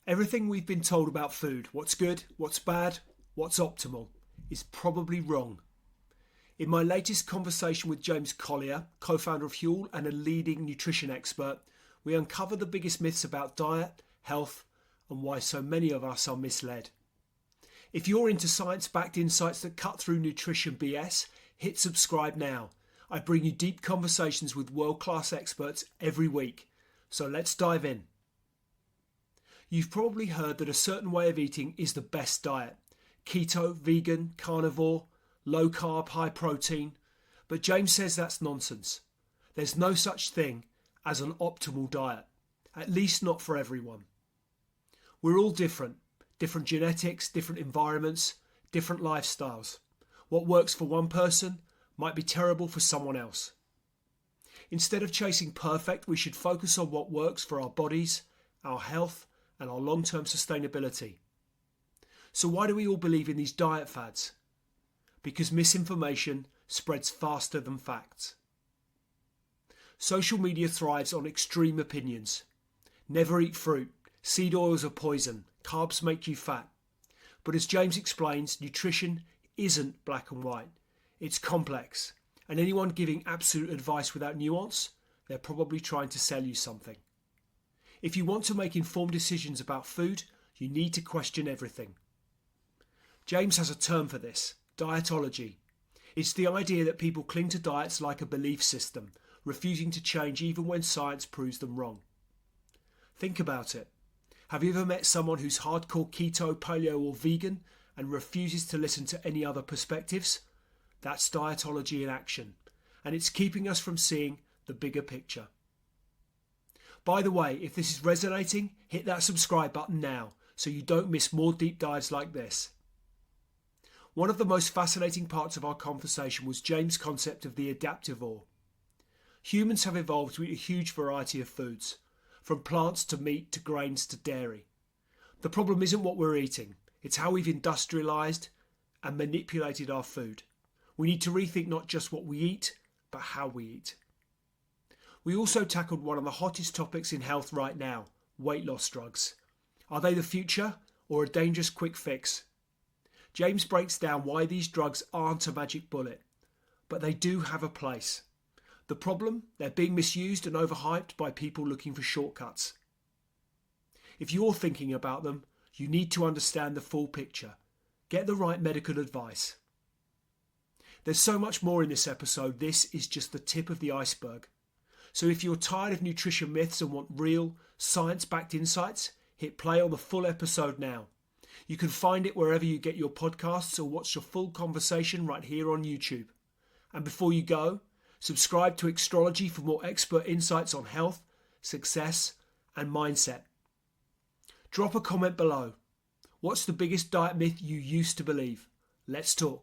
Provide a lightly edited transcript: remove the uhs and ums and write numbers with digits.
Everything we've been told about food, what's good, what's bad, what's optimal, is probably wrong. In my latest conversation with James Collier, co-founder of Huel and a leading nutrition expert, we uncover the biggest myths about diet, health, and why so many of us are misled. If you're into science-backed insights that cut through nutrition BS, hit subscribe now. I bring you deep conversations with world-class experts every week. So let's dive in. You've probably heard that a certain way of eating is the best diet. Keto, vegan, carnivore, low carb, high protein. But James says that's nonsense. There's no such thing as an optimal diet, at least not for everyone. We're all different genetics, different environments, different lifestyles. What works for one person might be terrible for someone else. Instead of chasing perfect, we should focus on what works for our bodies, our health, and our long-term sustainability. So why do we all believe in these diet fads? Because misinformation spreads faster than facts. Social media thrives on extreme opinions. Never eat fruit. Seed oils are poison. Carbs make you fat. But as James explains, nutrition isn't black and white. It's complex. And anyone giving absolute advice without nuance, they're probably trying to sell you something. If you want to make informed decisions about food, you need to question everything. James has a term for this, Dietology. It's the idea that people cling to diets like a belief system, refusing to change even when science proves them wrong. Think about it. Have you ever met someone who's hardcore keto, paleo or vegan and refuses to listen to any other perspectives? That's dietology in action, and it's keeping us from seeing the bigger picture. By the way, if this is resonating, hit that subscribe button now so you don't miss more deep dives like this. One of the most fascinating parts of our conversation was James' concept of the Adaptivore. Humans have evolved to eat a huge variety of foods, from plants to meat to grains to dairy. The problem isn't what we're eating, it's how we've industrialized and manipulated our food. We need to rethink not just what we eat, but how we eat. We also tackled one of the hottest topics in health right now, weight loss drugs. Are they the future or a dangerous quick fix? James breaks down why these drugs aren't a magic bullet, but they do have a place. The problem? They're being misused and overhyped by people looking for shortcuts. If you're thinking about them, you need to understand the full picture. Get the right medical advice. There's so much more in this episode. This is just the tip of the iceberg. So if you're tired of nutrition myths and want real, science-backed insights, hit play on the full episode now. You can find it wherever you get your podcasts or watch the full conversation right here on YouTube. And before you go, subscribe to Extrology for more expert insights on health, success, and mindset. Drop a comment below. What's the biggest diet myth you used to believe? Let's talk.